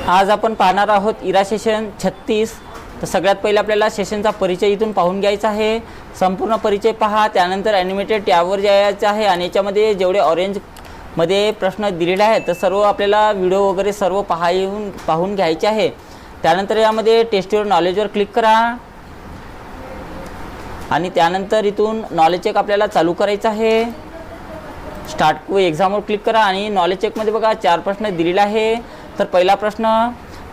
आज आपण पाहणार आहोत इरा सेशन 36। तर सगळ्यात पहिले आपल्याला सेशनचा परिचय इथून पाहून घ्यायचा आहे। संपूर्ण परिचय पहा, त्यानंतर ॲनिमेटेड टॅबवर जायचं आहे आणि याच्यामध्ये जेवढे ऑरेंजमध्ये प्रश्न दिलेले आहेत तर सर्व आपल्याला व्हिडिओ वगैरे सर्व पाहून घ्यायचे आहे। त्यानंतर यामध्ये टेस्ट युअर नॉलेजवर क्लिक करा आणि त्यानंतर इथून नॉलेज चेक आपल्याला चालू करायचं आहे। स्टार्ट एक्झामवर क्लिक करा आणि नॉलेज चेकमध्ये बघा 4 प्रश्न दिलेले आहे। तर पहिला प्रश्न,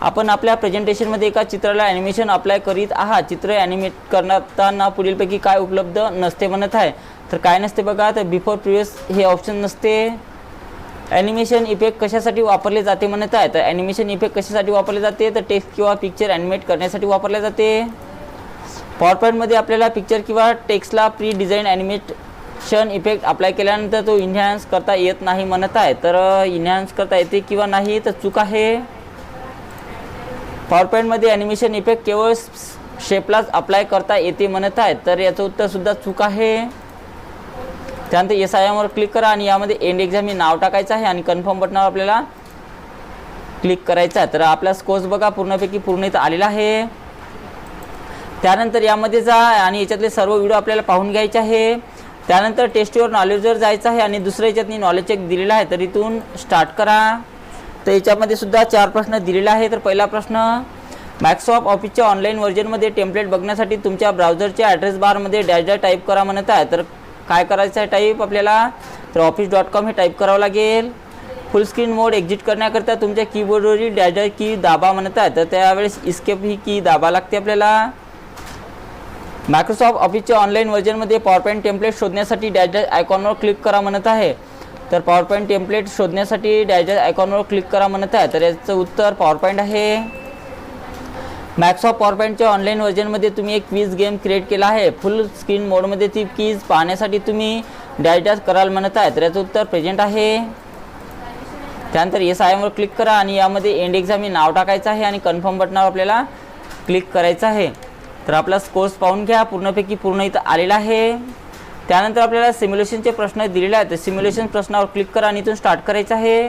आपण आपल्या प्रेझेंटेशनमध्ये एका चित्राला ॲनिमेशन अप्लाय करीत आहात। चित्र ॲनिमेट करताना पुढीलपैकी काय उपलब्ध नसते म्हणत आहे। तर काय नसते बघा, तर बिफोर प्रिव्हियस हे ऑप्शन नसते। ॲनिमेशन इफेक्ट कशासाठी वापरले जाते म्हणत आहे। तर ॲनिमेशन इफेक्ट कशासाठी वापरले जाते, तर टेक्स्ट किंवा पिक्चर ॲनिमेट करण्यासाठी वापरले जाते। पॉवरपॉईंटमध्ये आपल्याला पिक्चर किंवा टेक्स्टला pre design animation effect apply केल्यानंतर तो इन्हॅन्स करता येत नाही म्हणत आहे। तर इन्हॅन्स करता येते किंवा नाही, तर चूक आहे। पॉवरपॉईंटमध्ये ॲनिमेशन इफेक्ट केवळ शेपलाच अप्लाय करता येते म्हणत आहे। तर याचं उत्तरसुद्धा चूक आहे। त्यानंतर SIMवर क्लिक करा आणि यामध्ये एंड एक्झाम हे नाव टाकायचं आहे आणि कन्फर्म बटनावर आपल्याला क्लिक करायचं आहे। तर आपला स्कोर्स बघा पूर्णपैकी पूर्ण इथं आलेला आहे। त्यानंतर यामध्ये जा आणि याच्यातले सर्व व्हिडिओ आपल्याला पाहून घ्यायचे आहे। त्यानंतर टेस्ट युअर नॉलेजवर जायचं आहे आणि दुसऱ्या याच्यातनी नॉलेज चेक दिलेला आहे, तर इथून स्टार्ट करा। तर याच्यामध्ये सुद्धा 4 प्रश्न दिलेले आहे। तर पहिला प्रश्न, मायक्रोसॉफ्ट ऑफिसच्या ऑनलाईन व्हर्जनमध्ये टेम्पलेट बघण्यासाठी तुमच्या ब्राउझरच्या ॲड्रेस बारमध्ये डॅश टाईप करा म्हणत आहे। तर काय करायचं आहे टाईप आपल्याला, तर office.com हे टाईप करावं लागेल। फुल स्क्रीन मोड एक्झिट करण्याकरता तुमच्या कीबोर्डवरील डॅश की दाबा म्हणत आहे। तर त्यावेळेस इस्केप ही की दाबा लागते आपल्याला। मायक्रोसॉफ्ट ऑफिसच्या ऑनलाईन व्हर्जनमध्ये पॉवरपॉईंट टेम्पलेट शोधण्यासाठी डॅश आयकॉनवर क्लिक करा म्हणत आहे। तर पॉवरपॉईंट टेम्पलेट शोधण्यासाठी डॅश आयकॉनवर क्लिक करा म्हणत आहे। तर याचं उत्तर पॉवरपॉईंट आहे। मायक्रोसॉफ्ट पॉवरपॉईंटच्या ऑनलाईन व्हर्जनमध्ये तुम्ही एक क्विज गेम क्रिएट केला आहे। फुल स्क्रीन मोडमध्ये ती क्विज पाहण्यासाठी तुम्ही डॅश कराल म्हणत आहे। तर याचं उत्तर प्रेझेंट आहे। त्यानंतर SIMवर क्लिक करा आणि यामध्ये एंड एक्झाम हे नाव टाकायचं आहे आणि कन्फर्म बटनावर आपल्याला क्लिक करायचं आहे। तर आपला स्कोर्स पाहून घ्या, पूर्णपैकी पूर्ण इथं आलेला आहे। त्यानंतर आपल्याला सिम्युलेशनचे प्रश्न दिलेले आहेत। तर सिम्युलेशन प्रश्नावर क्लिक करा आणि इथून स्टार्ट करायचं आहे।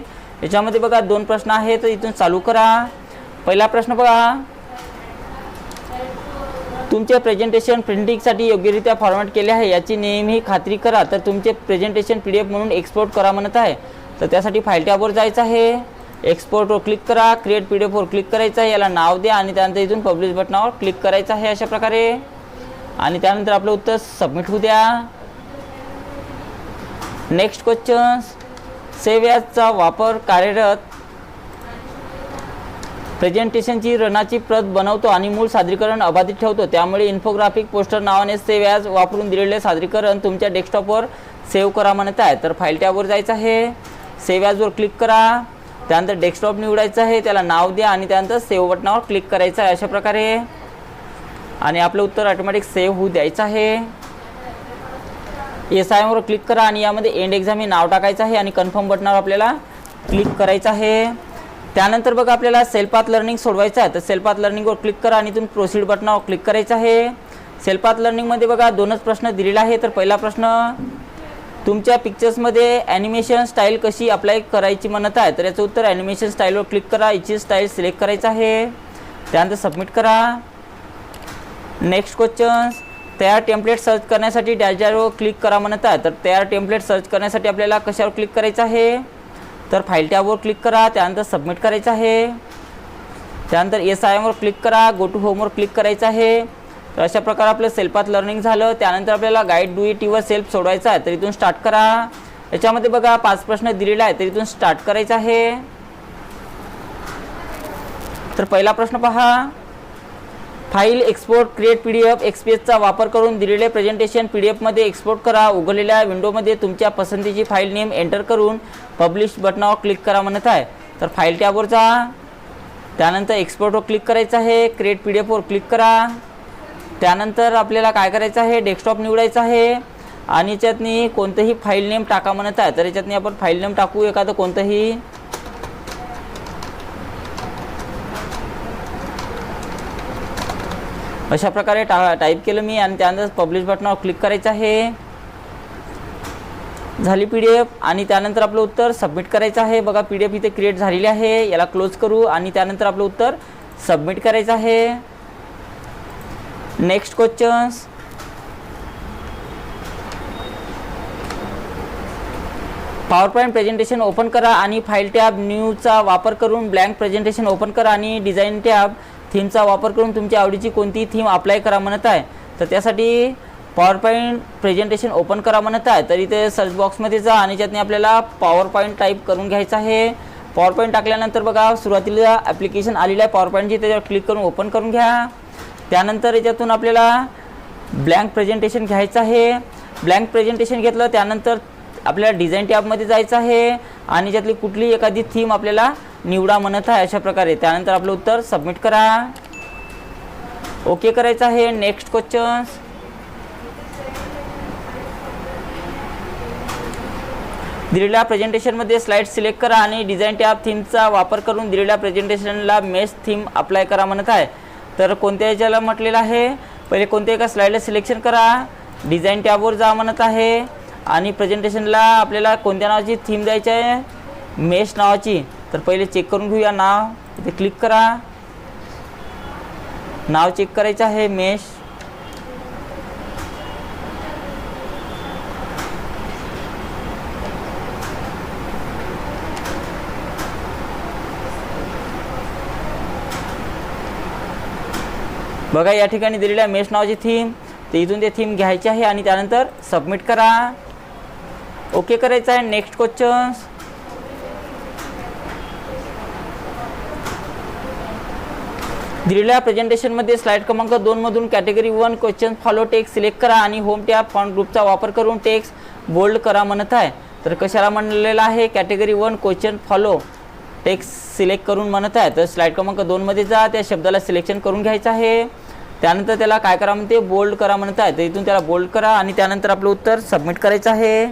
याच्यामध्ये बघा 2 प्रश्न आहेत, तर इथून चालू करा। पहिला प्रश्न बघा, तुमचे प्रेझेंटेशन प्रिंटिंगसाठी योग्यरित्या फॉर्मॅट केले आहे याची नेहमी खात्री करा। तर तुमचे प्रेझेंटेशन PDF म्हणून एक्सपोर्ट करा म्हणत आहे। तर त्यासाठी फाईल टॅबवर जायचं आहे, एक्सपोर्टवर क्लिक करा, क्रिएट PDFवर क्लिक करायचं आहे, याला नाव द्या आणि त्यानंतर इथून पब्लिश बटनावर क्लिक करायचं आहे अशा प्रकारे। आणि त्यानंतर आपलं उत्तर सबमिट होऊ द्या। नेक्स्ट क्वेश्चन, सेव्ह ॲजचा वापर कार्यरत प्रेझेंटेशनची रनाची प्रत बनवतो आणि मूळ सादरीकरण अबाधित ठेवतो। त्यामुळे इन्फोग्राफिक पोस्टर नावाने सेव्ह ॲज वापरून दिलेले सादरीकरण तुमच्या डेस्कटॉपवर सेव्ह करा म्हणत आहे। तर फाईल टॅबवर जायचं आहे, सेव्ह ॲजवर क्लिक करा, त्यानंतर डेस्कटॉप निवडायचं आहे, त्याला नाव द्या आणि त्यानंतर सेव्ह बटनावर क्लिक करायचं आहे अशा प्रकारे। आणि आपलं उत्तर ऑटोमॅटिक सेव्ह होऊ द्यायचं आहे। SIMवर क्लिक करा आणि यामध्ये एंड एक्झाम हे नाव टाकायचं आहे आणि कन्फर्म बटनावर आपल्याला क्लिक करायचं आहे। त्यानंतर बघा आपल्याला सेल्फ पाथ लर्निंग सोडवायचं आहे। तर सेल्फ पाथ लर्निंगवर क्लिक करा आणि इथून प्रोसीड बटनावर क्लिक करायचं आहे। सेल्फ पाथ लर्निंगमध्ये बघा 2च प्रश्न दिलेला आहे। तर पहिला प्रश्न, तुमच्या पिक्चर्समध्ये ॲनिमेशन स्टाईल कशी अप्लाय करायची म्हणत आहे। तर याचं उत्तर ॲनिमेशन स्टाईलवर क्लिक करा, याची स्टाईल सिलेक्ट करायचं आहे, त्यानंतर सबमिट करा। नेक्स्ट क्वेश्चन, तयार टेम्पलेट सर्च करण्यासाठी डॅशवर क्लिक करा म्हणत आहे। तर तयार टेम्पलेट सर्च करण्यासाठी आपल्याला कशावर क्लिक करायचं आहे, तर फाईल टॅबवर क्लिक करा, त्यानंतर सबमिट करायचं आहे, त्यानंतर SIMवर क्लिक करा, गो टू होमवर क्लिक करायचं आहे। तर अशा प्रकारे आपलं सेल्फ पाथ लर्निंग झालं। त्यानंतर आपल्याला guide do it yourself सोडवायचं आहे। तर इथून स्टार्ट करा। याच्यामध्ये बघा 5 प्रश्न दिलेले आहेत, तर इथून स्टार्ट करायचं आहे। तर पहिला प्रश्न पहा, फाईल एक्सपोर्ट क्रिएट PDF XPSचा वापर करून दिलेले प्रेझेंटेशन PDFमध्ये एक्सपोर्ट करा। उघडलेल्या विंडोमध्ये तुमच्या पसंतीची फाईल नेम एंटर करून पब्लिश बटनावर क्लिक करा म्हणत आहे। तर फाईल टॅबवर जा, त्यानंतर एक्सपोर्टवर क्लिक करायचं आहे, क्रिएट PDFवर क्लिक करा, त्यानंतर आपल्याला काय करायचं आहे, डेस्कटॉप निवडायचं आहे आणि याच्यातनी कोणतंही फाईल नेम टाका म्हणत आहे। तर याच्यातनी आपण फाईल नेम टाकू एखादं कोणतंही। अशा प्रकारे टाईप केलं मी आणि त्यानंतर पब्लिश बटनावर क्लिक करायचं आहे। झाली PDF आणि त्यानंतर आपलं उत्तर सबमिट करायचं आहे. बघा PDF इथे क्रिएट झालेली आहे. याला क्लोज करू आणि त्यानंतर आपलं उत्तर सबमिट करायचं आहे. Next questions. Power point presentation open करा आणि फाईल टॅब न्यूचा वापर करून ब्लँक प्रेझेंटेशन ओपन करा आणि डिझाईन टॅब थीमचा वापर करून तुमच्या आवडीची कोणती थीम अप्लाय करा म्हणत आहे. तर त्यासाठी पॉवर पॉईंट प्रेझेंटेशन ओपन करा म्हणत आहे. तर इथे सर्च बॉक्समध्ये जा आणि त्यातनी आपल्याला पॉवर पॉईंट टाईप करून घ्यायचं आहे. पॉवर पॉईंट टाकल्यानंतर बघा सुरुवातीला ॲप्लिकेशन आलेलं आहे पॉवर पॉईंटची, त्याच्यावर क्लिक करून ओपन करून घ्या. त्यानंतर याच्यातून आपल्याला ब्लँक प्रेझेंटेशन घ्यायचं आहे. ब्लँक प्रेझेंटेशन घेतलं त्यानंतर आपल्याला डिझाईन टॅबमध्ये जायचं आहे आणि त्यातली कुठली एखादी थीम आपल्याला निवडा म्हणत आहे अशा प्रकारे. त्यानंतर आपलं उत्तर सबमिट करा. ओके करायचं आहे. Next questions. दिलेल्या प्रेझेंटेशनमध्ये स्लाइड सिलेक्ट करा आणि डिझाईन टॅब थीमचा वापर करून दिलेल्या प्रेझेंटेशनला मेश थीम अप्लाय करा म्हणत आहे. तर कोणत्या याच्याला म्हटलेलं आहे, पहिले कोणत्या एका स्लाइडला सिलेक्शन करा, डिझाईन टॅबवर जा म्हणत आहे आणि प्रेझेंटेशनला आपल्याला कोणत्या नावाची थीम द्यायची आहे, मेश नावाची. तर पहिले चेक करून घेऊया नाव. इथे क्लिक करा, नाव चेक करायचं आहे मेश. बघा या ठिकाणी दिलेल्या मेश नावाची थीम, ते इथून ते थीम घ्यायची आहे आणि त्यानंतर सबमिट करा. ओके करायचं आहे. Next questions. दिलेल्या प्रेझेंटेशनमध्ये स्लाइड क्रमांक 2 मधून category 1 question follow text select करा आणि होम टॅब फॉन्ट ग्रुपचा वापर करून टेक्स्ट बोल्ड करा म्हणत आहे. तर कशाला म्हणलेलं आहे, category 1 question follow text select करून म्हणत आहे. तर स्लाइड क्रमांक 2 मध्ये जा, त्या शब्दाला सिलेक्शन करून घ्यायचं आहे. त्यानंतर त्याला काय करा म्हणते, बोल्ड करा म्हणत आहे. तर इथून त्याला बोल्ड करा आणि त्यानंतर आपलं उत्तर सबमिट करायचं आहे.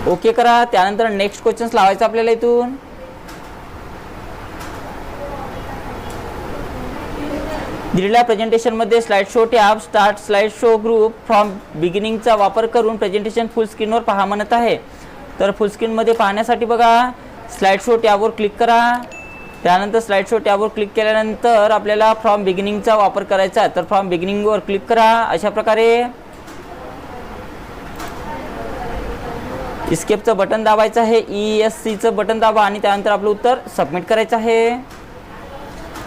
ओके करा. त्यानंतर नेक्स्ट क्वेश्चन्स लावायचं आपल्याला इथून. दिलेल्या प्रेझेंटेशनमध्ये slide show tab start slide show group from बिगिनिंगचा वापर करून प्रेझेंटेशन फुल स्क्रीनवर पहा म्हणत आहे. तर फुल स्क्रीनमध्ये पाहण्यासाठी बघा स्लाइड शो टॅबवर क्लिक करा. त्यानंतर स्लाइड शो टॅबवर क्लिक केल्यानंतर आपल्याला फ्रॉम बिगिनिंगचा वापर करायचा आहे. तर फ्रॉम बिगिनिंगवर क्लिक करा. अशा प्रकारे इस्केपचं बटन दाबायचं आहे, ESCचं बटन दाबा आणि त्यानंतर आपलं उत्तर सबमिट करायचं आहे.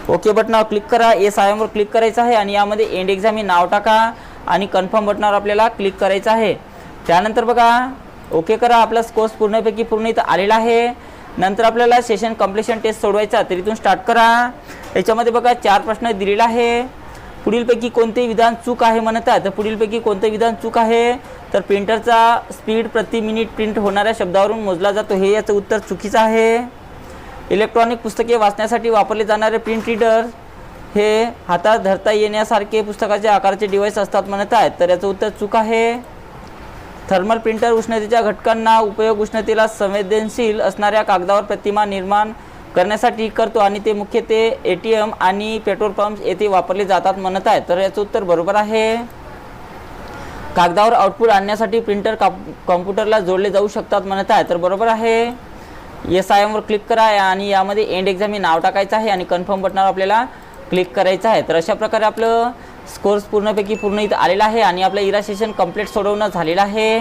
ओके बटनावर क्लिक करा. SIM वर क्लिक करायचं आहे आणि यामध्ये एंड एक्झाम हे नाव टाका आणि कन्फर्म बटनावर आपल्याला क्लिक करायचं आहे. त्यानंतर बघा ओके करा. आपला स्कोर्स पूर्णपैकी पूर्ण इथं आलेला आहे. नंतर आपल्याला सेशन कम्प्लिशन टेस्ट सोडवायचा, तर इथून स्टार्ट करा. याच्यामध्ये बघा 4 प्रश्न दिलेला आहे. पुढीलपैकी कोणते विधान चूक आहे म्हणत आहे. तर पुढीलपैकी कोणते विधान चूक आहे, तर प्रिंटरचा स्पीड प्रति मिनिट प्रिंट होणाऱ्या शब्दावरून मोजला जातो, हे याचं उत्तर चुकीचं आहे. इलेक्ट्रॉनिक पुस्तके वाचण्यासाठी वापरले जाणारे प्रिंट रीडर हे हातात धरता येण्यासारखे पुस्तकाच्या आकाराचे डिव्हाइस असतात म्हणत आहेत, तर याचं उत्तर चूक आहे. थर्मल प्रिंटर उष्णतेच्या घटकांना उपयोग उष्णतेला संवेदनशील असणाऱ्या कागदावर प्रतिमा निर्माण करण्यासाठी करतो आणि ते मुख्यत्वे ATM आणि पेट्रोल पंप येथे वापरले जातात म्हणत आहेत, तर याचं उत्तर बरोबर आहे. कागदावर आउटपुट आणण्यासाठी प्रिंटर कॉम्प्युटरला जोडले जाऊ शकतात म्हणत आहे, तर बरोबर आहे. SIM वर क्लिक करा आणि यामध्ये एंड एक्झाम हे नाव टाकायचं आहे आणि कन्फर्म बटनावर आपल्याला क्लिक करायचं आहे. तर अशा प्रकारे आपलं स्कोर्स पूर्णपैकी पूर्ण इथं आलेला आहे आणि आपलं इरा सेशन कंप्लीट सोडवणं झालेलं आहे.